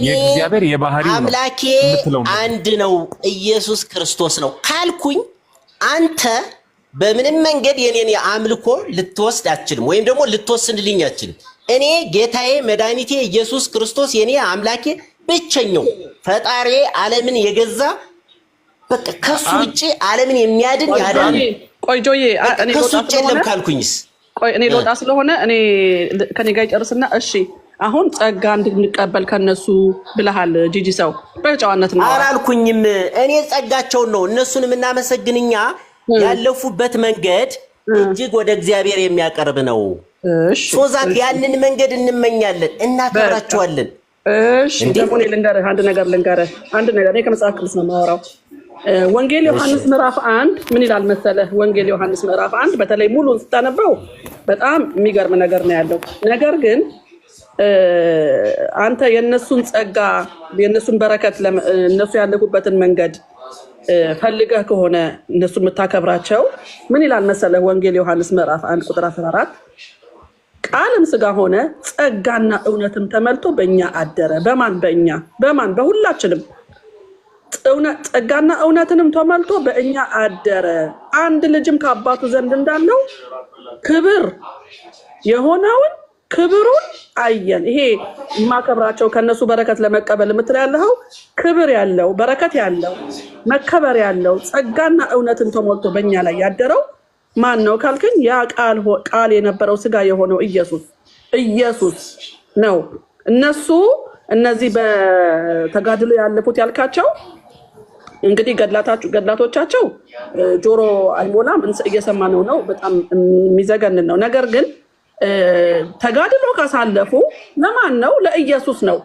የእግዚአብሔር የባህሪው ነው አምላኬ አንድ ነው ኢየሱስ ክርስቶስ ነው ካልኩኝ አንተ በምንም መንገድ የኔን አምልኮ ልትወስድ አትችልም ወይም ደግሞ ልትወስንልኝ አትችልም። እኔ ጌታዬ መድኃኒቴ ኢየሱስ ክርስቶስ የኔ አምላኬ ብቸኛው ፈጣሪ ዓለምን የገዛ በቃ ከሱ ውጪ ዓለምን የሚያድን ያዳን ቆይ ጆዬ እኔ ከሱ ውጪ የለም ካልኩኝስ ቆይ እኔ ልወጣ ስለሆነ እኔ ከኔ ጋር ይጨርስና እሺ አሁን ጸጋ እንድንቀበል ከነሱ ብለሃል ጂጂ ሰው በጨዋነት ነው አላልኩኝም እኔ ጸጋቸውን ነው እነሱን የምናመሰግንኛ ያለፉበት መንገድ እጅግ ወደ እግዚአብሔር የሚያቀርብ ነው ሶዛት ያንን መንገድ እንመኛለን እናከብራቸዋለን እሺ ደግሞ ልንገርህ አንድ ነገር እኔ ከመጽሐፍ ቅዱስ ነው የማወራው ወንጌል ዮሐንስ ምዕራፍ 1 ምን ይላል መሰለህ ወንጌል ዮሐንስ ምዕራፍ 1 በተለይ ሙሉን ስታነበው በጣም የሚገርም ነገር ነው ያለው ነገር ግን አንተ የነሱን ጸጋ የነሱን በረከት እነሱ ያለፉበትን መንገድ ፈልገህ ከሆነ እነሱን የምታከብራቸው ምን ይላል መሰለህ ወንጌል ዮሐንስ ምዕራፍ 1 ቁጥር 14 ቃልም ሥጋ ሆነ ጸጋና እውነትም ተመልቶ በእኛ አደረ በማን በሁላችንም ጸጋና እውነትንም ተመልቶ በእኛ አደረ አንድ ልጅም ከአባቱ ዘንድ እንዳለው ክብር የሆነውን ክብሩን አየን ይሄ ማከብራቸው ከነሱ በረከት ለመቀበል የምትላለው ክብር ያለው በረከት ያለው መከበር ያለው ጸጋና እውነትን ተሞልቶ በእኛ ላይ ያደረው ማን ነው ካልከኝ ያ ቃል የነበረው ሥጋ የሆነው ኢየሱስ ነው እነዚህ በተጋድሎ ያለፉት ያልካቸው እንግዲህ ገድላቶቻቸው ጆሮ አይሞላም እየሰማነው ነው በጣም የሚዘገንን ነው ነገር ግን ተጋድሎ ካሳለፉ ለማን ነው ለኢየሱስ ነው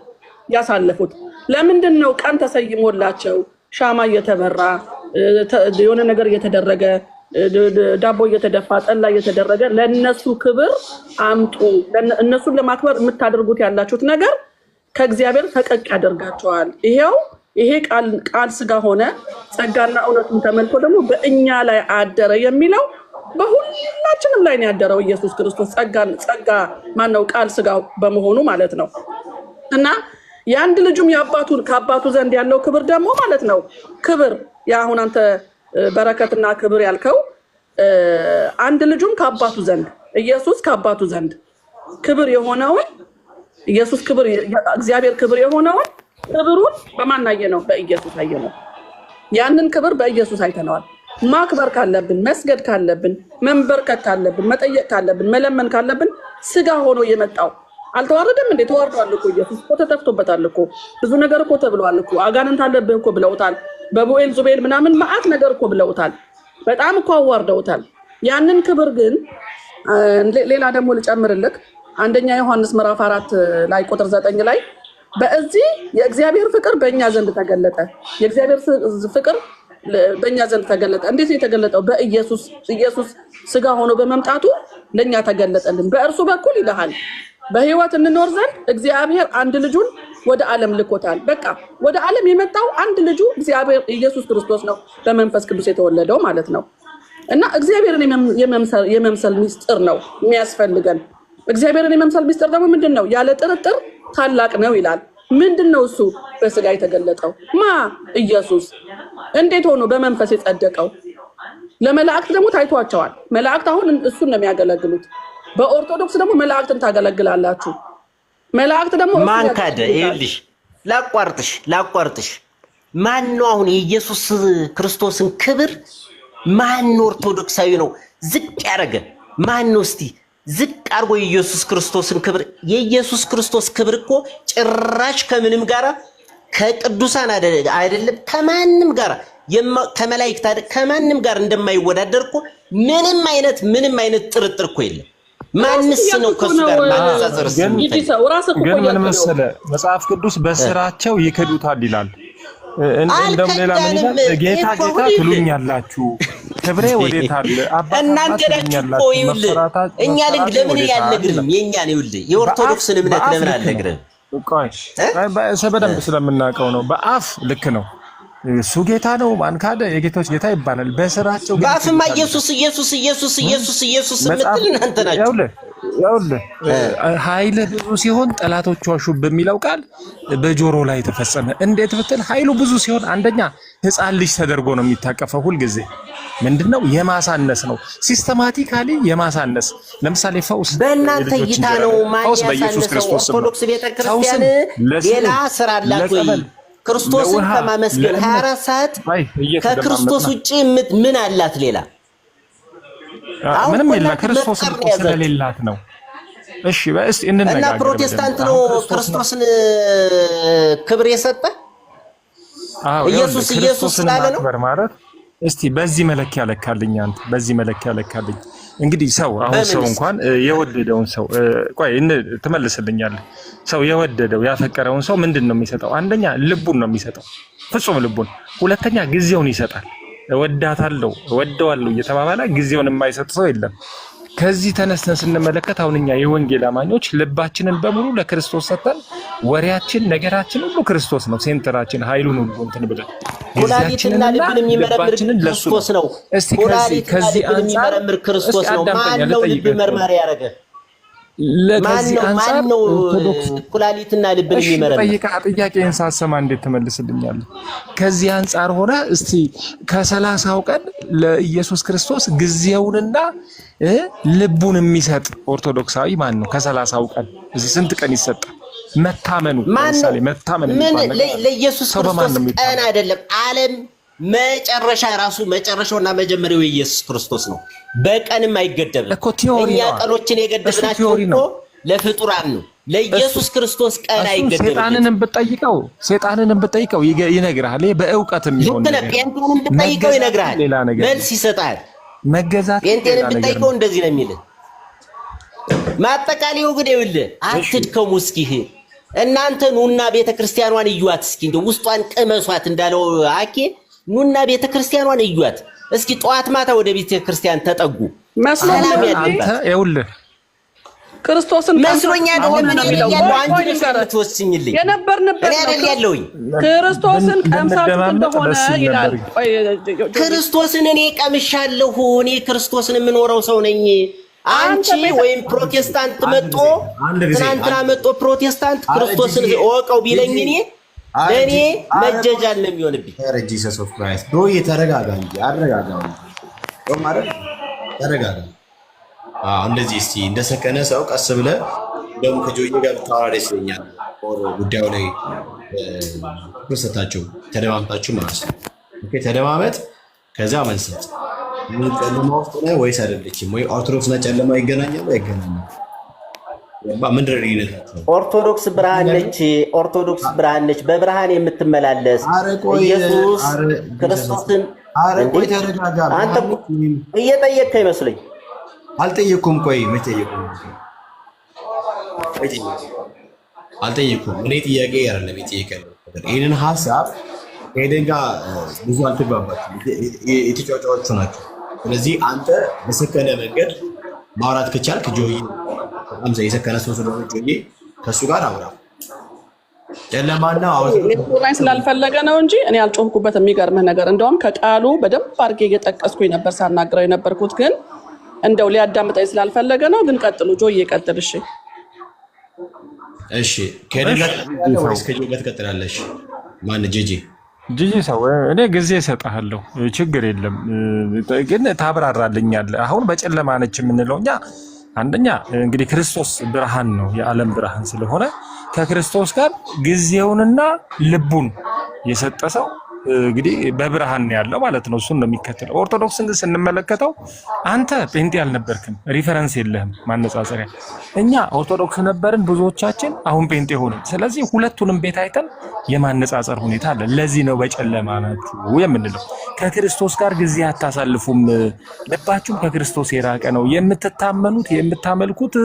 ያሳለፉት ለምንድን ነው ቀን ተሰይሞላቸው ሻማ እየተበራ የሆነ ነገር እየተደረገ ዳቦ እየተደፋ ጠላ እየተደረገ ለነሱ ክብር አምጡ እነሱን ለማክበር የምታደርጉት ያላችሁት ነገር ከእግዚአብሔር ፈቀቅ ያደርጋቸዋል ይሄ ቃል ሥጋ ሆነ ጸጋና እውነትን ተመልቶ ደግሞ በእኛ ላይ አደረ የሚለው በሁላችንም ላይ ነው ያደረው ኢየሱስ ክርስቶስ ጸጋ ማነው ቃል ሥጋ በመሆኑ ማለት ነው እና የአንድ ልጁም ከአባቱ ዘንድ ያለው ክብር ደግሞ ማለት ነው ክብር አሁን አንተ በረከትና ክብር ያልከው አንድ ልጁም ከአባቱ ዘንድ ኢየሱስ ከአባቱ ዘንድ ክብር የሆነውን ኢየሱስ ክብር እግዚአብሔር ክብር የሆነውን ክብሩን በማን አየነው በኢየሱስ አየነው ያንን ክብር በኢየሱስ አይተነዋል ማክበር ካለብን መስገድ ካለብን መንበርከክ ካለብን መጠየቅ ካለብን መለመን ካለብን ሥጋ ሆኖ የመጣው አልተዋረደም እንዴ ተዋርዷል እኮ ኢየሱስ እኮ ተተፍቶበታል እኮ ብዙ ነገር እኮ ተብሏል እኮ አጋንንት አለብህ እኮ ብለውታል በቡኤል ዙቤል ምናምን ማአት ነገር እኮ ብለውታል በጣም እኮ አዋርደውታል ያንን ክብር ግን ሌላ ደግሞ ልጨምርልክ አንደኛ ዮሐንስ ምዕራፍ 4 ላይ ቁጥር 9 ላይ በዚህ የእግዚአብሔር ፍቅር በእኛ ዘንድ ተገለጠ የእግዚአብሔር ፍቅር በእኛ ዘንድ ተገለጠ እንዴት ነው የተገለጠው በኢየሱስ ሥጋ ሆኖ በመምጣቱ ለኛ ተገለጠልን በእርሱ በኩል ይልሃል በህይወት እንኖር ዘንድ እግዚአብሔር አንድ ልጁን ወደ ዓለም ልኮታል በቃ ወደ ዓለም የመጣው አንድ ልጁ እግዚአብሔር ኢየሱስ ክርስቶስ ነው በመንፈስ ቅዱስ የተወለደው ማለት ነው እና እግዚአብሔርን የመምሰል ሚስጥር ነው የሚያስፈልገን እግዚአብሔርን የመምሰል ሚስጥር ደግሞ ምንድነው ያለ ጥርጥር ታላቅ ነው ይላል ምንድነው እሱ በሥጋ የተገለጠው ኢየሱስ እንዴት ሆኖ በመንፈስ የጸደቀው ለመላእክት ደግሞ ታይቷቸዋል መላእክት አሁን እሱን ነው የሚያገለግሉት በኦርቶዶክስ ደግሞ መላእክትን ታገለግላላችሁ መላእክት ደግሞ ማን ካደ ይልሽ ላቋርጥሽ ማን ነው አሁን የኢየሱስ ክርስቶስን ክብር ማን ኦርቶዶክሳዊ ነው ዝቅ ያረገ ማን ነው እስቲ ዝቅ አርጎ የኢየሱስ ክርስቶስን ክብር የኢየሱስ ክርስቶስ ክብር እኮ ጭራሽ ከምንም ጋራ ከቅዱሳን አይደለም ከማንም ጋራ ከመላእክት ከማንም ጋር እንደማይወዳደር እኮ ምንም አይነት ጥርጥር እኮ የለም ማንስ ነው ከሱ ጋር ማነጻጸርስ ግን ምን መሰለ መጽሐፍ ቅዱስ በስራቸው ይከዱታል ይላል እንደም ሌላ ምን ይላል ጌታ ትሉኛላችሁ ክብሬ ወዴት አለ እናንተ ናችሁ እኛ ለምን ያልነግርም የኛ ነው የኦርቶዶክስን እምነት ለምን አልነግርም ቆይ በደንብ ስለምናውቀው ነው በአፍ ልክ ነው እሱ ጌታ ነው ማን ካደ የጌቶች ጌታ ይባላል በስራቸው በአፍማ ኢየሱስ ምትል እናንተ ናችሁ ይኸውልህ ኃይል ብዙ ሲሆን ጠላቶቹ አሹብ በሚለው ቃል በጆሮ ላይ ተፈጸመ። እንዴት ብትል ኃይሉ ብዙ ሲሆን አንደኛ ሕፃን ልጅ ተደርጎ ነው የሚታቀፈው። ሁልጊዜ ምንድነው የማሳነስ ነው፣ ሲስተማቲካሊ የማሳነስ። ለምሳሌ ፈውስ በእናንተ እይታ ነው ማን ያሳነሰው? ኦርቶዶክስ ቤተክርስቲያን ሌላ ስራ አላት ወይ? ክርስቶስን ከማመስገን 24 ሰዓት ከክርስቶስ ውጪ ምን አላት ሌላ? ምንም የለም። ክርስቶስ ስለሌላት ነው። እሺ በእስቲ እንነጋገር። እና ፕሮቴስታንት ነው ክርስቶስን ክብር የሰጠ? አዎ ኢየሱስ ስላለ ነው ማለት። እስቲ በዚህ መለኪያ ለካልኝ አንተ፣ በዚህ መለኪያ ለካልኝ። እንግዲህ ሰው አሁን ሰው እንኳን የወደደውን ሰው ቆይ ትመልስልኛለህ። ሰው የወደደው ያፈቀረውን ሰው ምንድነው የሚሰጠው? አንደኛ ልቡን ነው የሚሰጠው፣ ፍጹም ልቡን። ሁለተኛ ጊዜውን ይሰጣል። እወዳታለሁ እወደዋለሁ እየተባባለ ጊዜውን የማይሰጥ ሰው የለም። ከዚህ ተነስተን ስንመለከት አሁን እኛ የወንጌል አማኞች ልባችንን በሙሉ ለክርስቶስ ሰጥተን ወሬያችን ነገራችን ሁሉ ክርስቶስ ነው። ሴንተራችን ኃይሉን ሁሉ እንትን ብለን ኩላሊትና ልብን የሚመረምር ክርስቶስ ነው። ከዚህ የሚመረምር ክርስቶስ ነው። ማን ነው ልብ መርማሪ ያደረገ? ማን ነው ኩላሊትና ልብን የሚመረምር? ጥያቄን ሳሰማ እንዴት ትመልስልኛለህ? ከዚህ አንጻር ሆነ እስቲ ከ30ው ቀን ለኢየሱስ ክርስቶስ ጊዜውንና ልቡን የሚሰጥ ኦርቶዶክሳዊ ማን ነው? ከ30ው ቀን እዚህ ስንት ቀን ይሰጣል? መታመኑ ለምሳሌ መታመን ለኢየሱስ ክርስቶስ ቀን አይደለም። ዓለም መጨረሻ ራሱ መጨረሻውና መጀመሪያው የኢየሱስ ክርስቶስ ነው። በቀንም አይገደብም። እኛ ቀኖችን የገደብናቸው እኮ ለፍጡራን ነው። ለኢየሱስ ክርስቶስ ቀን አይገደብም። ሴጣንንም ብጠይቀው ይነግርሃል። በእውቀትም ይሆን ጴንጤንም ብጠይቀው ይነግርሃል፣ መልስ ይሰጣል። መገዛት ጴንጤንም ብጠይቀው እንደዚህ ነው የሚል። ማጠቃለያው ግን ይኸውልህ አትድከሙ። እስኪ እናንተ ኑና ቤተክርስቲያኗን እዩዋት እስኪ፣ እንደው ውስጧን ቅመሷት እንዳለው አኬ ኑና ቤተክርስቲያኗን እዩዋት እስኪ። ጠዋት ማታ ወደ ቤተክርስቲያን ተጠጉ። መስሎኝ አንተ ይኸውልህ ክርስቶስን መስሎኛ አይደለም ያለው አንቺ ልትወስኝልኝ የነበርንበት ያለውኝ ክርስቶስን ቀምሳችሁ እንደሆነ ይላል። ክርስቶስን እኔ ቀምሻለሁ። እኔ ክርስቶስን የምኖረው ሰው ነኝ። አንቺ ወይም ፕሮቴስታንት መጥቶ ትናንትና መጥቶ ፕሮቴስታንት ክርስቶስን ወቀው ቢለኝ ለእኔ መጀጃል ነው የሚሆንብኝ። ጂሰስ ኦፍ ክራይስት ብሮ ተረጋጋ እንጂ አረጋጋው ተረጋጋ። እንደዚህ እስቲ እንደሰከነ ሰው ቀስ ብለህ ደግሞ ከጆዬ ጋር ብታወራ ደስ ይለኛል። ጉዳዩ ላይ ክርስታችሁ ተደማምጣችሁ ማለት ነው። ኦኬ ተደማመጥ፣ ከዛ መልሰት ምን ጨለማ ውስጥ ነው ወይስ አይደለችም? ወይ ኦርቶዶክስ እና ጨለማ ይገናኛሉ አይገናኙም? ምንድን ነው ልዩነታቸው? ኦርቶዶክስ ብርሃን ነች። ኦርቶዶክስ ብርሃን ነች፣ በብርሃን የምትመላለስ ኢየሱስ ክርስቶስን። ቆይ ተረጋጋ። አንተ እየጠየቅከኝ መስለኝ። አልጠየኩም። ቆይ መቼ አልጠየኩም። እኔ ጥያቄ አይደለም የጠየቀኝ። ይህንን ሀሳብ ከሄደን ጋር ብዙ አልተግባባችም። የተጫዋቾቹ ናቸው። ስለዚህ አንተ በሰከነ መንገድ ማውራት ከቻልክ ጆዬ በጣም የሰከነ ሰው ስለሆነ ጆዬ ከእሱ ጋር አውራ። ጨለማና ላይ ስላልፈለገ ነው እንጂ እኔ አልጮህኩበት። የሚገርምህ ነገር እንደውም ከቃሉ በደንብ አድርጌ እየጠቀስኩኝ ነበር ሳናግረው የነበርኩት፣ ግን እንደው ሊያዳምጠኝ ስላልፈለገ ነው። ግን ቀጥሉ ጆዬ፣ ቀጥል። እሺ ከደጋ ወይስ ከጆዬ ጋር ትቀጥላለሽ? ማን ጂጂ ሰው እኔ ጊዜ እሰጥሃለሁ፣ ችግር የለም። ግን ታብራራልኛለህ። አሁን በጨለማ ነች የምንለው እኛ አንደኛ እንግዲህ ክርስቶስ ብርሃን ነው፣ የዓለም ብርሃን ስለሆነ ከክርስቶስ ጋር ጊዜውንና ልቡን የሰጠ ሰው እንግዲህ በብርሃን ያለው ማለት ነው። እሱን ነው የሚከተለው። ኦርቶዶክስን ግን ስንመለከተው አንተ ጴንጤ አልነበርክም፣ ሪፈረንስ የለህም ማነጻጸሪያ። እኛ ኦርቶዶክስ ነበርን ብዙዎቻችን፣ አሁን ጴንጤ ሆንን። ስለዚህ ሁለቱንም ቤት አይተን የማነጻጸር ሁኔታ አለ። ለዚህ ነው በጨለማ ናችሁ የምንለው። ከክርስቶስ ጋር ጊዜ አታሳልፉም፣ ልባችሁም ከክርስቶስ የራቀ ነው። የምትታመኑት የምታመልኩት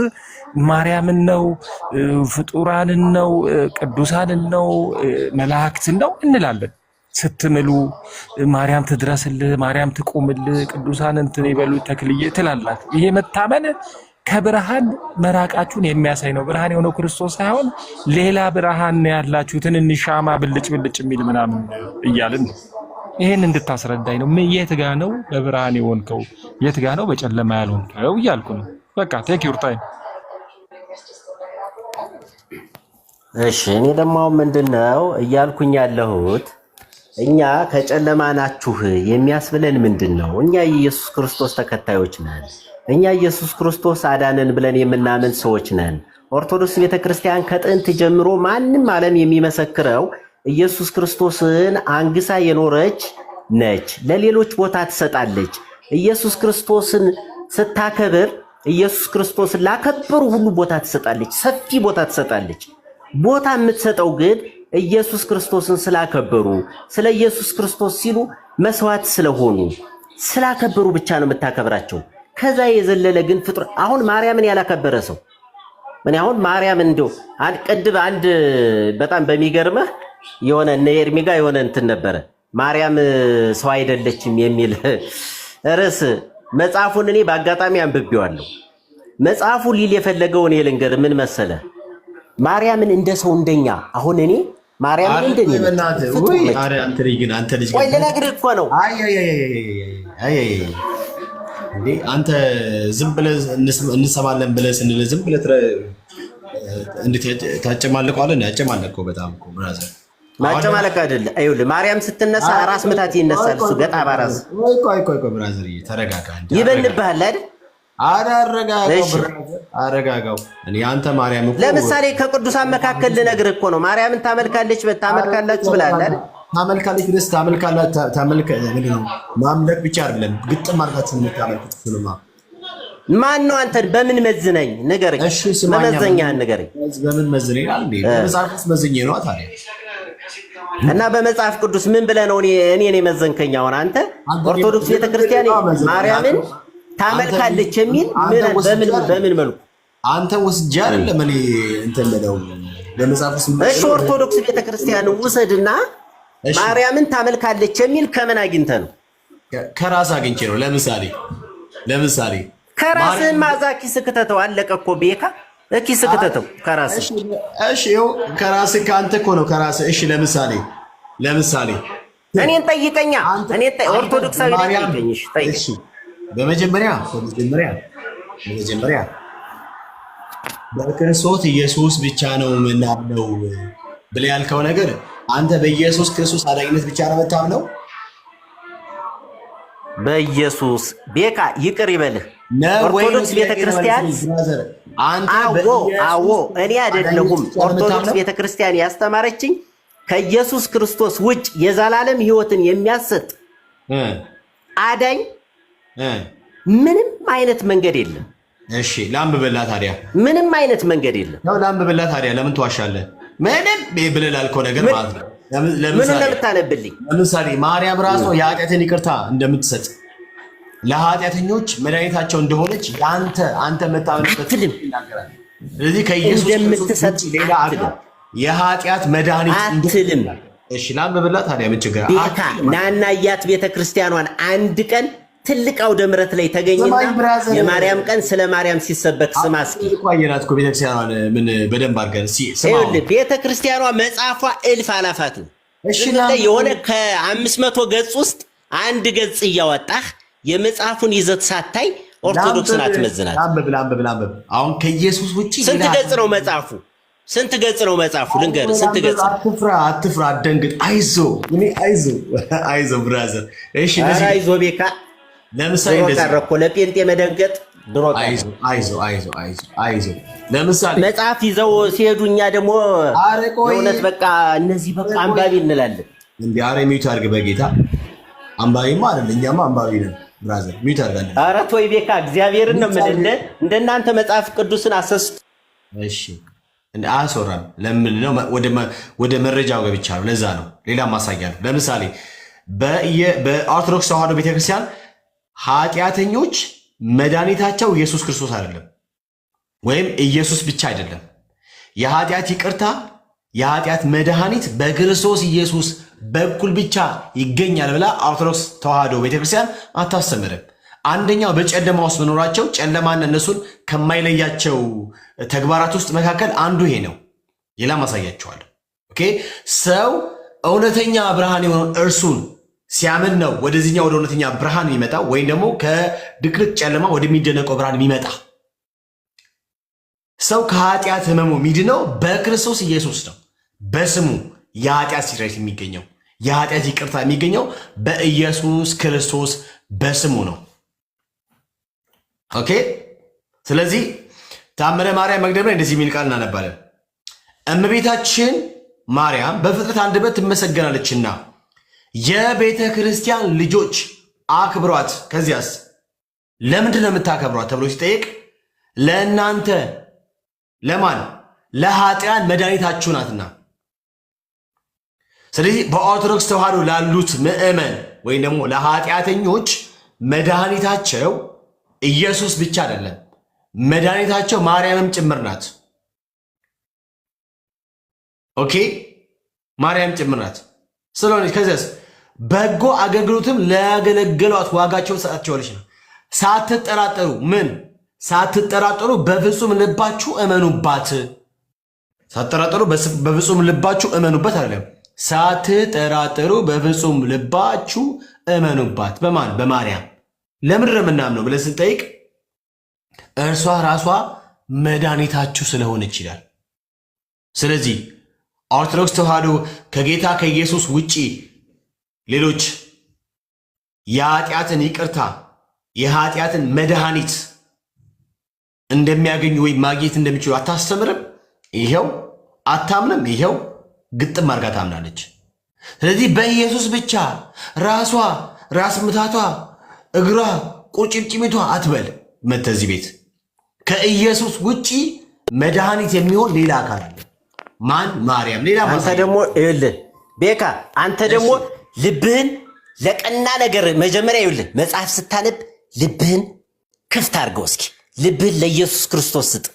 ማርያምን ነው፣ ፍጡራንን ነው፣ ቅዱሳንን ነው፣ መላእክትን ነው እንላለን። ስትምሉ ማርያም ትድረስልህ፣ ማርያም ትቁምልህ፣ ቅዱሳን እንትን ይበሉ ተክልዬ ትላላችሁ። ይሄ መታመን ከብርሃን መራቃችሁን የሚያሳይ ነው። ብርሃን የሆነው ክርስቶስ ሳይሆን ሌላ ብርሃን ያላችሁ ትንንሽ ሻማ ብልጭ ብልጭ የሚል ምናምን እያልን ነው። ይሄን እንድታስረዳኝ ነው። የት ጋ ነው በብርሃን የሆንከው? የት ጋ ነው በጨለማ ያልሆንከው እያልኩ ነው። በቃ ቴክ ዩር ታይም። እሺ እኔ ደግሞ ምንድነው እያልኩኝ ያለሁት እኛ ከጨለማ ናችሁ የሚያስብለን ምንድነው? እኛ የኢየሱስ ክርስቶስ ተከታዮች ነን። እኛ ኢየሱስ ክርስቶስ አዳነን ብለን የምናምን ሰዎች ነን። ኦርቶዶክስ ቤተክርስቲያን ከጥንት ጀምሮ ማንም ዓለም የሚመሰክረው ኢየሱስ ክርስቶስን አንግሳ የኖረች ነች። ለሌሎች ቦታ ትሰጣለች። ኢየሱስ ክርስቶስን ስታከብር ኢየሱስ ክርስቶስን ላከበሩ ሁሉ ቦታ ትሰጣለች፣ ሰፊ ቦታ ትሰጣለች። ቦታ የምትሰጠው ግን ኢየሱስ ክርስቶስን ስላከበሩ ስለ ኢየሱስ ክርስቶስ ሲሉ መስዋዕት ስለሆኑ ስላከበሩ ብቻ ነው የምታከብራቸው። ከዛ የዘለለ ግን ፍጡር አሁን ማርያምን ያላከበረ ሰው ምን አሁን ማርያም እንደው ቅድም አንድ በጣም በሚገርመህ የሆነ እነ ኤርሚ ጋር የሆነ እንትን ነበረ ማርያም ሰው አይደለችም የሚል ርዕስ መጽሐፉን እኔ በአጋጣሚ አንብቤዋለሁ። መጽሐፉ ሊል የፈለገው እኔ ልንገር ምን መሰለ ማርያምን እንደ ሰው እንደኛ አሁን እኔ ማርያምን እንደኔ ወይ አንተ ልጅ ወይ ለነገር እኮ ነው። አይ እንዴ አንተ ዝም ብለህ እንሰማለን ብለህ ስንል ዝም ብለህ እንዴት ታጨማለቀዋለህ? ያጨማለቀው በጣም እኮ ብራዘር ማጨማለቅ አይደለ። አይውልህ ማርያም ስትነሳ ራስ ምታት ይነሳል። እሱ ገጣ ባራስ ቆይ ብራዘር ተረጋጋ። ይበልብሃል አይደል? አረጋጋው። እኔ አንተ ማርያም እኮ ለምሳሌ ከቅዱሳን መካከል ልነግርህ እኮ ነው ማርያምን ታመልካላችሁ ብለሃል አይደል? ታመልካለች ድረስ ማምለክ ብቻ አይደለም ግጥም አድርጋችሁ የምታመልኩት ስለማ ማን ነው? አንተን በምን መዝነኝ ንገረኝ። መመዘኛህን ንገረኝ። በምን መዝነኝ አለ እንዴ? በመጽሐፍ ቅዱስ መዝኜ ነው ታዲያ። እና በመጽሐፍ ቅዱስ ምን ብለህ ነው እኔን የመዘንከኝ? አሁን አንተ ኦርቶዶክስ ቤተክርስቲያን ማርያምን ታመልካለች የሚል በምን መልኩ አንተ ወስጄ አይደለም እኔ እንትን ነው በመጽሐፍ ቅዱስ። እሺ ኦርቶዶክስ ቤተክርስቲያን ውሰድና ማርያምን ታመልካለች የሚል ከምን አግኝተህ ነው? ከራስ አግኝቼ ነው። ለምሳሌ ከራስህ ማዛ ኪስ ከተተው አለቀ እኮ ቤካ ኪስ ከተተው ከራስህ። እሺ ይኸው ከራስህ ከአንተ እኮ ነው ከራስህ። እሺ ለምሳሌ እኔን ጠይቀኛ ኦርቶዶክሳዊ ጠይቀኝ። እሺ ጠይቀኝ። በመጀመሪያ በክርስቶስ ኢየሱስ ብቻ ነው የምናምነው ብለህ ያልከው ነገር አንተ በኢየሱስ ክርስቶስ አዳኝነት ብቻ ነው የምታምነው? በኢየሱስ ቤካ ይቅር ይበልህ። ኦርቶዶክስ ቤተክርስቲያን አዎ እኔ አይደለሁም። ኦርቶዶክስ ቤተክርስቲያን ያስተማረችኝ ከኢየሱስ ክርስቶስ ውጭ የዘላለም ሕይወትን የሚያሰጥ አዳኝ ምንም አይነት መንገድ የለም። እሺ ላንብብላ ታዲያ። ምንም አይነት መንገድ የለም። ያው ላንብብላ ታዲያ። ለምን ትዋሻለህ? ምንም ብለህ ላልከው ነገር ማለት ነው። ምን እንደምታነብልኝ ለምሳሌ ማርያም ራሷ የኃጢአትን ይቅርታ እንደምትሰጥ ለኃጢአተኞች መድኃኒታቸው እንደሆነች አንተ መታመንበት ይናገራል። ስለዚህ ከኢየሱስ እንደምትሰጥ ሌላ የኃጢአት መድኃኒት አትልም። እሺ ላንብብላ ታዲያ። ምን ችግር ቤታ ናና ያት ቤተክርስቲያኗን አንድ ቀን ትልቅ አውደ ምሕረት ላይ ተገኝና የማርያም ቀን ስለ ማርያም ሲሰበክ ስማ እስኪ። ቆየናት እኮ ቤተክርስቲያኗን ምን በደንብ አድርገን ቤተክርስቲያኗ መጽሐፏ እልፍ አላፋት ነው። የሆነ ከ500 ገጽ ውስጥ አንድ ገጽ እያወጣህ የመጽሐፉን ይዘት ሳታይ ኦርቶዶክስን አትመዝናት። ላንብብ። አሁን ከኢየሱስ ውጪ ስንት ገጽ ነው መጽሐፉ? ስንት ገጽ ነው መጽሐፉ? ልንገርህ ስንት ገጽ። አትፍራ፣ አትደንግጥ። አይዞ ብራዘር። እሺ አይዞ ቤካ። ለምሳሌ ለጴንጤ መደንገጥ ድሮ አይዞ ለምሳሌ መጽሐፍ ይዘው ሲሄዱ እኛ ደግሞ እውነት በቃ እነዚህ በቃ አንባቢ እንላለን። እንዴ አረ ሚዩት አድርግ በጌታ። አንባቢማ አይደል እኛማ አንባቢ ነን ብራዘር። ሚዩት አድርጋለህ። ኧረ ተወይ ቤካ እግዚአብሔርን ነው የምልህ። እንደናንተ መጽሐፍ ቅዱስን አሰስት። እሺ እንደ አሶራም ለምን ነው ወደ መረጃው ገብቻለሁ። ለዛ ነው ሌላ ማሳያ ነው። ለምሳሌ በኦርቶዶክስ ተዋህዶ ቤተክርስቲያን ኃጢአተኞች መድኃኒታቸው ኢየሱስ ክርስቶስ አይደለም፣ ወይም ኢየሱስ ብቻ አይደለም። የኃጢአት ይቅርታ የኃጢአት መድኃኒት በክርስቶስ ኢየሱስ በኩል ብቻ ይገኛል ብላ ኦርቶዶክስ ተዋህዶ ቤተክርስቲያን አታስተምርም። አንደኛው በጨለማ ውስጥ መኖራቸው ጨለማና እነሱን ከማይለያቸው ተግባራት ውስጥ መካከል አንዱ ይሄ ነው። ሌላ ማሳያቸዋለሁ። ኦኬ ሰው እውነተኛ ብርሃን የሆነው እርሱን ሲያምን ነው ወደዚህኛው ወደ እውነተኛ ብርሃን የሚመጣ ወይም ደግሞ ከድቅድቅ ጨለማ ወደሚደነቀው ብርሃን የሚመጣ። ሰው ከኃጢአት ህመሙ ሚድነው በክርስቶስ ኢየሱስ ነው። በስሙ የኃጢአት ስርየት የሚገኘው የኃጢአት ይቅርታ የሚገኘው በኢየሱስ ክርስቶስ በስሙ ነው። ኦኬ። ስለዚህ ታምረ ማርያም መግደል ላይ እንደዚህ የሚል ቃል እናነባለን። እመቤታችን ማርያም በፍጥረት አንደበት ትመሰገናለችና የቤተ ክርስቲያን ልጆች አክብሯት። ከዚያስ ለምንድን ነው የምታከብሯት ተብሎ ሲጠይቅ ለእናንተ ለማን ለኃጢያን መድኃኒታችሁ ናትና። ስለዚህ በኦርቶዶክስ ተዋሕዶ ላሉት ምዕመን ወይም ደግሞ ለኃጢአተኞች መድኃኒታቸው ኢየሱስ ብቻ አይደለም፣ መድኃኒታቸው ማርያምም ጭምር ናት። ኦኬ፣ ማርያም ጭምር ናት። ስለሆነች ከዚያስ በጎ አገልግሎትም ላገለገሏት ዋጋቸውን ሰጣቸዋለች ነው። ሳትጠራጠሩ ምን ሳትጠራጠሩ በፍጹም ልባችሁ እመኑባት። ሳትጠራጠሩ በፍጹም ልባችሁ እመኑበት አይደለም፣ ሳትጠራጠሩ በፍጹም ልባችሁ እመኑባት። በማን በማርያም። ለምንድን ነው የምናምነው ብለን ስንጠይቅ እርሷ ራሷ መድኃኒታችሁ ስለሆነች ይላል። ስለዚህ ኦርቶዶክስ ተዋሕዶ ከጌታ ከኢየሱስ ውጪ ሌሎች የኃጢአትን ይቅርታ የኃጢአትን መድኃኒት እንደሚያገኙ ወይም ማግኘት እንደሚችሉ አታስተምርም። ይሄው አታምንም። ይሄው ግጥም አድርጋ ታምናለች። ስለዚህ በኢየሱስ ብቻ ራሷ ራስ ምታቷ እግሯ ቁርጭምጭሚቷ አትበል። መተዚህ ቤት ከኢየሱስ ውጪ መድኃኒት የሚሆን ሌላ አካል አለ። ማን? ማርያም። ሌላ አንተ ደግሞ ይኸውልህ ቤካ፣ አንተ ደግሞ ልብህን ለቀና ነገር መጀመሪያ ይኸውልህ መጽሐፍ ስታነብ ልብህን ክፍት አድርገው እስኪ። ልብህን ለኢየሱስ ክርስቶስ ስጥ።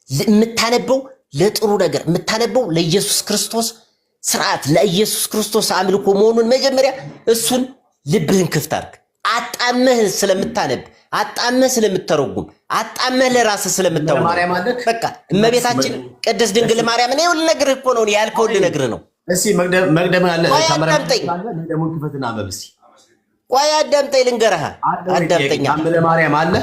የምታነበው ለጥሩ ነገር የምታነበው ለኢየሱስ ክርስቶስ ስርዓት ለኢየሱስ ክርስቶስ አምልኮ መሆኑን መጀመሪያ እሱን ልብህን ክፍት አድርግ። አጣመህ ስለምታነብ አጣመህ ስለምተረጉም አጣመህ ለራስህ ስለምታወራ በቃ እመቤታችን ቅድስት ድንግል ማርያም ነው ልነግርህ እኮ ነው ያልከው ልነግርህ ነው። እስኪ መቅደም አለ ታምረምጠኝ ደሙን ክፈትና በብሲ ቆይ አዳምጠኝ ልንገርህ። አዳምጠኝ። ታምረ ማርያም አለ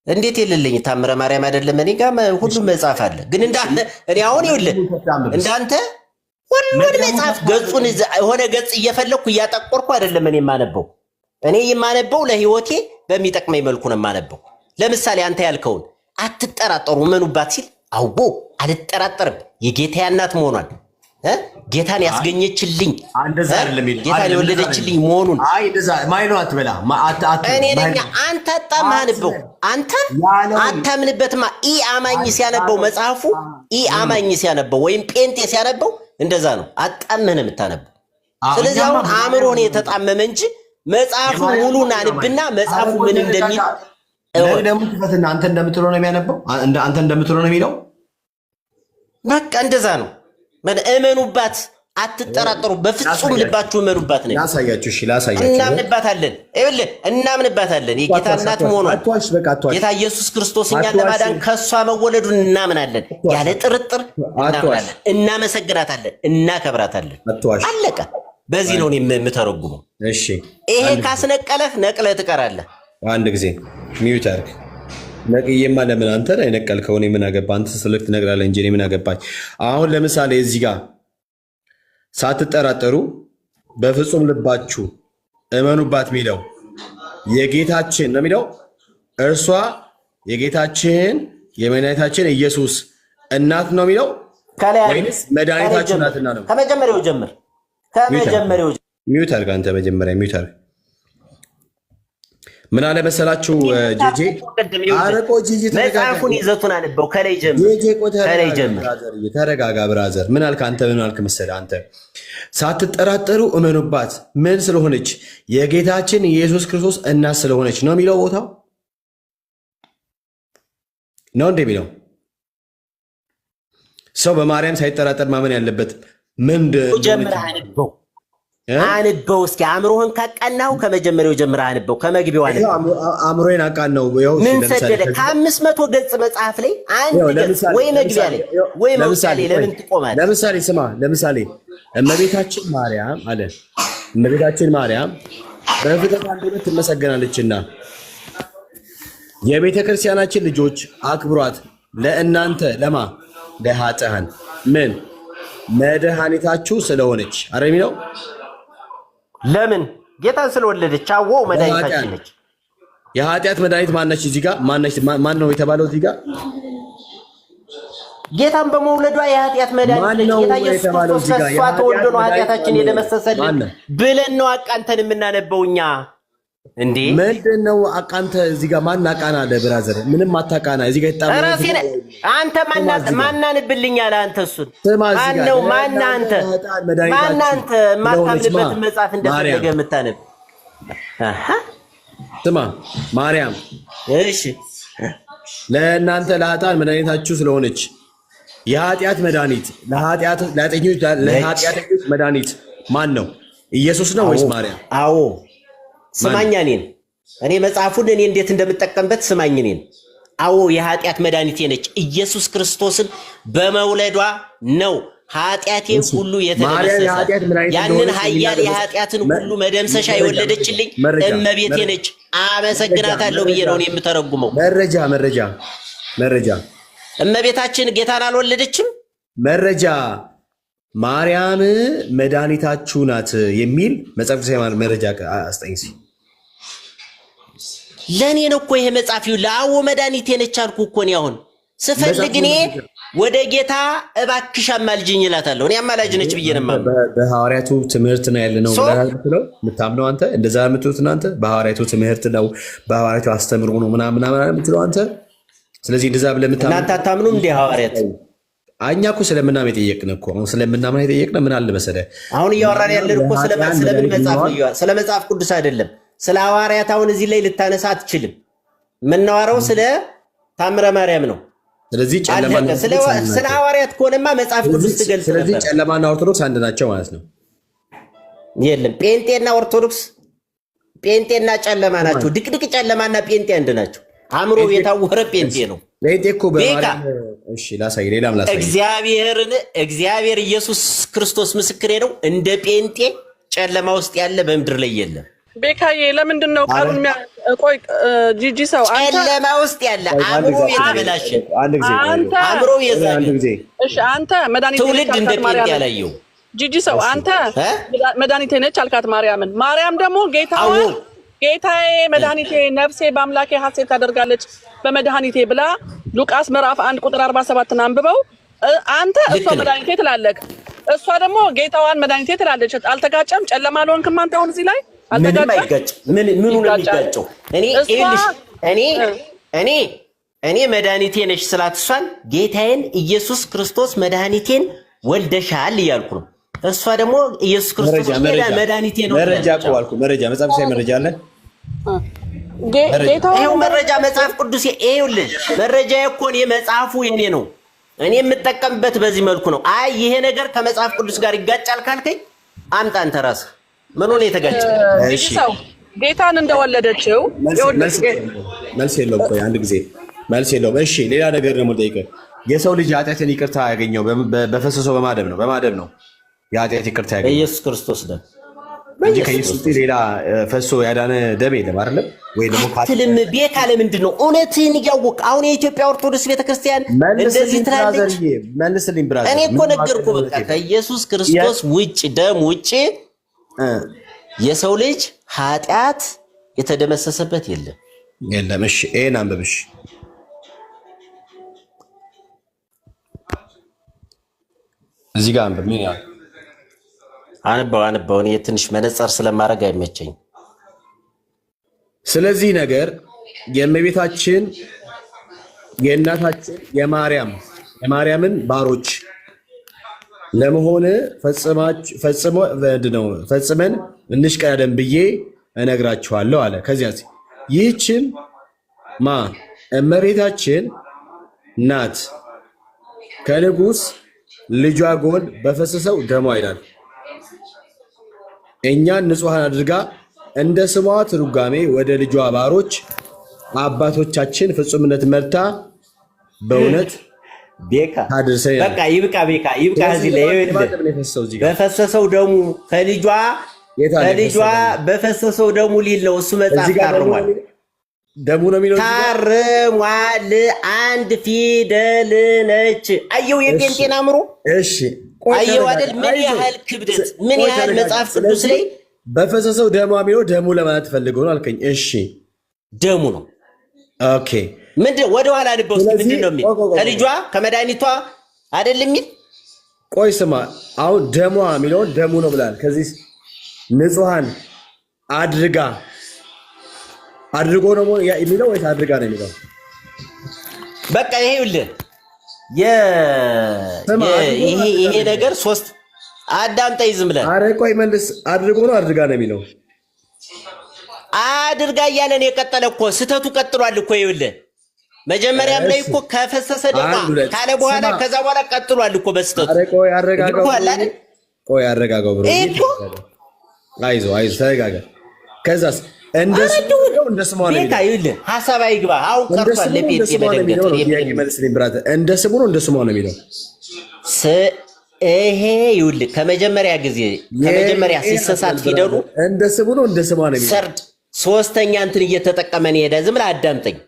እንዴት የሌለኝ ታምረ ማርያም አይደለም? እኔ ጋር ሁሉም መጽሐፍ አለ። ግን እንዳንተ እኔ አሁን ይኸውልህ እንዳንተ ሁሉን መጽሐፍ ገጹን የሆነ ገጽ እየፈለኩ እያጠቆርኩ አይደለም እኔ የማነበው። እኔ የማነበው ለህይወቴ በሚጠቅመኝ መልኩ ነው የማነበው። ለምሳሌ አንተ ያልከውን አትጠራጠሩ እመኑባት ሲል አዎ አልጠራጠርም የጌታዬ እናት መሆኗን ጌታን ያስገኘችልኝ ጌታን የወለደችልኝ መሆኑን ማይኖ አትበላ እኔ ነኝ። አንተ አጣማህንበው አንተ አታምንበትማ። ኢ አማኝ ሲያነበው መጽሐፉ ኢ አማኝ ሲያነበው ወይም ጴንጤ ሲያነበው እንደዛ ነው አጣምህን የምታነበው። ስለዚህ አሁን አእምሮን የተጣመመ እንጂ መጽሐፉ ሙሉን አንብና መጽሐፉ ምን እንደሚል ደግሞ ትፈትና አንተ እንደምትለው ነው የሚያነበው። አንተ እንደምትለው ነው የሚለው። በቃ እንደዛ ነው። እመኑባት፣ አትጠራጠሩ፣ በፍጹም ልባችሁ እመኑባት ነው። ላሳያችሁ። እሺ ላሳያችሁ። እናምንባታለን። ይኸውልህ እናምንባታለን። የጌታ እናት መሆኗን ጌታ ኢየሱስ ክርስቶስ እኛን ለማዳን ከእሷ መወለዱን እናምናለን። ያለ ጥርጥር እናምናለን። እናመሰግናታለን፣ እናከብራታለን። አለቀ። በዚህ ነው የምተረጉመው። እሺ ይሄ ካስነቀለህ ነቅለህ ትቀራለህ። አንድ ጊዜ ሚዩት አድርግ። ነቅዬማ ለምን አንተ ላይ ነቀልከው? እኔ ምን አገባ? አንተ ስልክ ትነግራለህ እንጂ እኔ ምን አገባኝ? አሁን ለምሳሌ እዚህ ጋር ሳትጠራጠሩ በፍጹም ልባችሁ እመኑባት የሚለው የጌታችን ነው የሚለው። እርሷ የጌታችን የመድኃኒታችን ኢየሱስ እናት ነው የሚለው ወይስ መድኃኒታችሁ ናትና ነው? ከመጀመሪያው ጀምር። ሚዩት አድርግ አንተ መጀመሪያ ሚዩት አድርግ። ምን አለ መሰላችሁ ጄጄ አረቆ ጄጄ መጽሐፉን ይዘቱን አንበው ከላይ ጀምር። ተረጋጋ ብራዘር። ምን አልክ አንተ? ምን አልክ መሰለህ አንተ? ሳትጠራጠሩ እመኑባት ምን ስለሆነች የጌታችን ኢየሱስ ክርስቶስ እናት ስለሆነች ነው የሚለው ቦታው ነው እንደሚለው። ሰው በማርያም ሳይጠራጠር ማመን ያለበት ምንድን ጀምረህ አንበው እስኪ አእምሮህን ካቃናው ከመጀመሪያው ጀምረህ አንበው። ከመግቢያው አንበው። አእምሮዬን አቃናው። ምን ሰደደ? ከ500 ገጽ መጽሐፍ ላይ አንድ ገጽ ወይ መግቢያ ላይ ወይ መውጫ ላይ ለምን ትቆማለህ? ለምሳሌ ስማ፣ ለምሳሌ እመቤታችን ማርያም አለ እመቤታችን ማርያም በፍጥረት አንደበት ትመሰገናለችና የቤተ ክርስቲያናችን ልጆች አክብሯት። ለእናንተ ለማ ለኃጥአን ምን መድኃኒታችሁ ስለሆነች አረሚ ነው። ለምን ጌታን ስለወለደች አዎ መድኃኒታችን ነች። የኃጢአት መድኃኒት ማነች? እዚህ ጋር ማን ነው የተባለው? እዚህ ጋር ጌታን በመውለዷ የኃጢአት መድኃኒት ነች። ጌታ ኢየሱስ ክርስቶስ ከእሷ ተወልዶ ነው ኃጢአታችን የደመሰሰልን ብለን ነው አቃንተን የምናነበው እኛ። እንዴ ምንድን ነው አቃንተ? እዚህ ጋር ማን አቃና አለ? ብራዘር ምንም አታቃና። እዚህ ጋር ይጣመረ አንተ ማናንብልኛል? አንተ እሱን ማነው? ማናንተ ማታምንበት መጽሐፍ እንደፈለገ የምታነብ ስማ ማርያም። እሺ ለእናንተ ለኃጥአን መድኃኒታችሁ ስለሆነች የኃጢአት መድኃኒት ለኃጢአተኞች መድኃኒት ማን ነው? ኢየሱስ ነው ወይስ ማርያም? አዎ ስማኝ፣ እኔ መጽሐፉን እኔ እንዴት እንደምጠቀምበት ስማኝ። አዎ የኃጢአት መድኃኒቴ ነች። ኢየሱስ ክርስቶስን በመውለዷ ነው ኃጢአቴን ሁሉ የተደመሰሰ። ያንን ኃያል የኃጢአትን ሁሉ መደምሰሻ የወለደችልኝ እመቤቴ ነች። አመሰግናታለሁ ብዬ ነው የምተረጉመው። መረጃ እመቤታችን ጌታን አልወለደችም። መረጃ ማርያም መድኃኒታችሁ ናት የሚል መጽሐፍ ቅዱስ መረጃ አስጠኝ። ለእኔ ነው እኮ ይሄ መጽሐፍ ይሁን። ለአዎ መድኃኒቴ ነች አልኩ እኮ እኔ አሁን ስፈልግ እኔ ወደ ጌታ እባክሽ አማልጅኝ እላታለሁ። እኔ አማላጅ ነች ብዬ ነው የማምነው። በሐዋርያቱ ትምህርት ነው ያለነው ብለው የምታምነው አንተ። እንደዛ የምትሉት እናንተ በሐዋርያቱ ትምህርት ነው በሐዋርያቱ አስተምሮ ነው ምናምን የምትለው አንተ። ስለዚህ እንደዛ ብለህ የምታምነው እናንተ አታምኑም እንደ ሐዋርያት? እኛ እኮ ስለምናምን የጠየቅን እኮ አሁን ስለምናምን የጠየቅን ምን አለ መሰለህ፣ አሁን እያወራን ያለን እኮ ስለምን መጽሐፍ ነው? ስለ መጽሐፍ ቅዱስ አይደለም። ስለ ሐዋርያት አሁን እዚህ ላይ ልታነሳ አትችልም። የምናወራው ስለ ታምረ ማርያም ነው። ስለዚህ ስለ ሐዋርያት ከሆነማ መጽሐፍ ቅዱስ ትገልጽ ነበር። ስለዚህ ጨለማና ኦርቶዶክስ አንድ ናቸው ማለት ነው? የለም፣ ጴንጤና ኦርቶዶክስ ጴንጤና ጨለማ ናቸው። ድቅድቅ ጨለማና ጴንጤ አንድ ናቸው። አእምሮ የታወረ ጴንጤ ነው። እሺ ላሳይ፣ ሌላም ላሳይ። እግዚአብሔር ኢየሱስ ክርስቶስ ምስክሬ ነው። እንደ ጴንጤ ጨለማ ውስጥ ያለ በምድር ላይ የለም። ቤካዬ ለምንድን ነው ቃሉን ቆይ ጂጂ ሰው ጨለማ ውስጥ ያለ አእምሮ የተበላሸ አእምሮ የዛለ እሺ አንተ መድኃኒቴ ትውልድ እንደ ጴንጤ ያላየው ጂጂ ሰው አንተ መድኃኒቴ ነች አልካት ማርያምን። ማርያም ደግሞ ጌታዬ መድኃኒቴ ነፍሴ በአምላኬ ሐሴት ታደርጋለች በመድኃኒቴ ብላ ሉቃስ ምዕራፍ 1 ቁጥር 47 አንብበው። አንተ እሷ መድኃኒቴ ትላለህ፣ እሷ ደግሞ ጌታዋን መድኃኒቴ ትላለች። አልተጋጨም? ጨለማ አልሆንክም አንተ አሁን እዚህ ላይ ምንም አይጋጭም። ምኑ ነው የሚጋጨው? እኔ መድኃኒቴ ነሽ ስላት እሷን ጌታዬን ኢየሱስ ክርስቶስ መድኃኒቴን ወልደሻል እያልኩ ነው። እሷ ደግሞ ኢየሱስ ክርስቶስ መድኃኒቴ ነው። መረጃ መጽሐፍ ሳይ መረጃ አለ። ይኸው መረጃ መጽሐፍ ቅዱስ ይኸውልህ፣ መረጃ እኮ እኔ መጽሐፉ የኔ ነው። እኔ የምጠቀምበት በዚህ መልኩ ነው። አይ ይሄ ነገር ከመጽሐፍ ቅዱስ ጋር ይጋጫል ካልከኝ አምጣ አንተ ራስህ። ምን ሆነ የተጋጨ? እሺ ሰው ጌታን እንደወለደችው መልስ የለውም። ቆይ አንድ ጊዜ መልስ የለውም። እሺ ሌላ ነገር ደግሞ ጠይቀህ የሰው ልጅ ኃጢአትን ይቅርታ ያገኘው በፈሰሰው በማደብ ነው። የኃጢአት ይቅርታ ያገኘው ኢየሱስ ክርስቶስ ደም እንጂ ከኢየሱስ ሌላ ፈሶ ያዳነ ደም የለም አይደለም ወይ? ደግሞ ካትልም ቤካ ለምንድን ነው እውነትን እያወቅህ አሁን የኢትዮጵያ ኦርቶዶክስ ቤተክርስቲያን እንደዚህ ትላለች? መልስልኝ ብራዘር። እኔ እኮ ነገርኩህ። በቃ ከኢየሱስ ክርስቶስ ውጭ ደም ውጭ የሰው ልጅ ኃጢአት የተደመሰሰበት የለም። እሺ ይሄን አንብብሽ እዚህ ጋር አንብብ። ምን ያህል አንበው እኔ ትንሽ መነጽር ስለማድረግ አይመቸኝ። ስለዚህ ነገር የእመቤታችን የእናታችን የማርያምን ባሮች ለመሆን ፈጽመን እንሽቀዳደም ብዬ እነግራችኋለሁ አለ። ከዚያ ይህችም እመቤታችን ናት ከንጉሥ ልጇ ጎን በፈሰሰው ደሟ ይላል እኛን ንጹሐን አድርጋ እንደ ስሟ ትርጓሜ ወደ ልጇ ባሮች አባቶቻችን ፍጹምነት መርታ በእውነት ታድርሰን። በቃ ይብቃ እዚህ ላይ በፈሰሰው ደሙ ከልጇ በፈሰሰው ደሙ ሊል ነው እሱ መጽሐፍ ታርሟል። ደሙ ነው የሚለው ታርሟል። አንድ ፊደል ነች። አየው የጴንጤን አእምሮ። እሺ አየው አይደል? ምን ያህል ክብደት፣ ምን ያህል መጽሐፍ ቅዱስ ላይ በፈሰሰው ደሙ የሚለው ደሙ ለማለት ፈልገው ነው አልከኝ። እሺ ደሙ ነው። ኦኬ ምንድን ወደ ኋላ ልበው ምንድን ነው የሚል ከልጇ ከመድኃኒቷ አይደል የሚል። ቆይ ስማ፣ አሁን ደሟ የሚለውን ደሙ ነው ብላል። ከዚህ ንጹሃን አድርጎ ነው የሚለው ወይስ አድርጋ ነው የሚለው? በቃ ይሄ ይኸውልህ ይሄ ነገር ሶስት አዳምጠኝ ዝም ብለህ። ኧረ ቆይ መልስ። አድርጎ ነው አድርጋ ነው የሚለው? አድርጋ እያለ ነው የቀጠለ እኮ። ስህተቱ ቀጥሏል እኮ ይኸውልህ መጀመሪያም ላይ እኮ ከፈሰሰ ደማ ካለ በኋላ ከዛ በኋላ ቀጥሏል እኮ በስተቱ። አረ ቆይ አረጋጋው፣ ቆይ አረጋጋው ብሮ። አይዞህ ተረጋጋ። ከዛስ እንደስሙ ነው የሚለው። ሐሳብ አይግባ። አሁን ቀርቷል። ለጴንጤ በደንብ እንደ ስሙ ነው እንደስሙ ነው የሚለው። ይሄ ይኸውልህ ከመጀመሪያ ሲሰሳት ፊደሉ እንደ ስሙ ነው እንደስሙ ነው የሚለው። ሰርድ ሶስተኛ እንትን እየተጠቀመ ነው ሄደ። ዝም ብለህ አዳምጠኝ።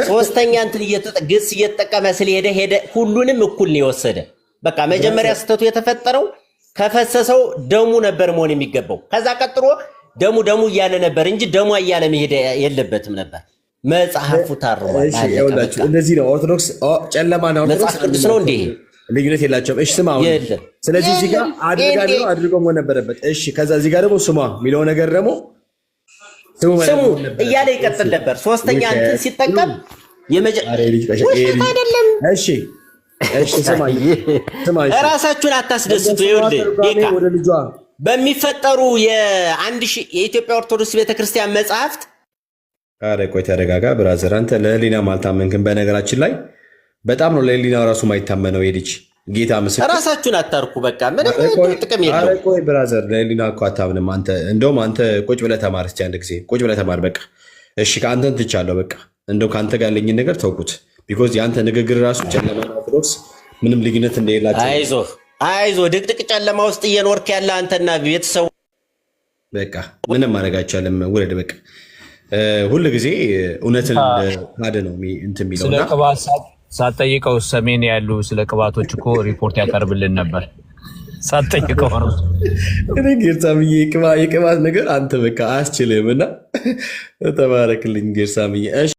ሶስተኛ እንትን ግስ እየተጠቀመ ስለሄደ ሁሉንም እኩል ነው የወሰደ። በቃ መጀመሪያ ስተቱ የተፈጠረው ከፈሰሰው ደሙ ነበር መሆን የሚገባው። ከዛ ቀጥሎ ደሙ እያለ ነበር እንጂ ደሙ እያለ መሄድ የለበትም ነበር። መጽሐፉ ታርሟል። እንደዚህ ነው ኦርቶዶክስ ጨለማና ኦርቶዶክስ መጽሐፍ ቅዱስ ነው እንዴ? ልዩነት የላቸውም። እሺ ስማ፣ ስለዚህ እዚህ ጋር አድርጎ መሆን ነበረበት። እሺ ከዛ እዚህ ጋር ደግሞ ስሟ የሚለው ነገር ደግሞ ስሙ እያለ ይቀጥል ነበር። ሶስተኛ እንትን ሲጠቀም አይደለም። እሺ ስማ፣ እራሳችሁን አታስደስቱ። ይኸውልህ በሚፈጠሩ የኢትዮጵያ ኦርቶዶክስ ቤተክርስቲያን መጽሐፍት። ኧረ ቆይ ተረጋጋ ብራዘር፣ አንተ ለህሊናም አልታመንክም። በነገራችን ላይ በጣም ነው ለህሊናው ራሱ ማይታመነው የልጅ ጌታ ምስክር። ራሳችሁን አታርኩ። በቃ ምንም ጥቅም የለውም። ኧረ ቆይ ብራዘር፣ ለህሊና እኮ አታምንም አንተ። እንደውም አንተ ቁጭ ብለህ ተማር እስኪ አንድ ጊዜ ቁጭ ብለህ ተማር። በቃ እሺ ከአንተን ትቻለሁ። በቃ እንደው ከአንተ ጋር ያለኝን ነገር ተውኩት። ቢኮዝ የአንተ ንግግር ራሱ ጨለማ ኦርቶዶክስ ምንም ልዩነት እንደሌላቸው። አይዞህ ድቅድቅ ጨለማ ውስጥ እየኖርክ ያለ አንተና ቤተሰቡ በቃ ምንም ማድረግ አይቻልም። ውረድ በቃ ሁሉ ጊዜ እውነትን ካደ ነው እንትን የሚለውና ሳትጠይቀው ሰሜን ያሉ ስለ ቅባቶች እኮ ሪፖርት ያቀርብልን ነበር። ሳትጠይቀው ነው እኔ ጌርሳምዬ የቅባት ነገር አንተ በቃ አያስችልም እና ተባረክልኝ ጌርሳምዬ።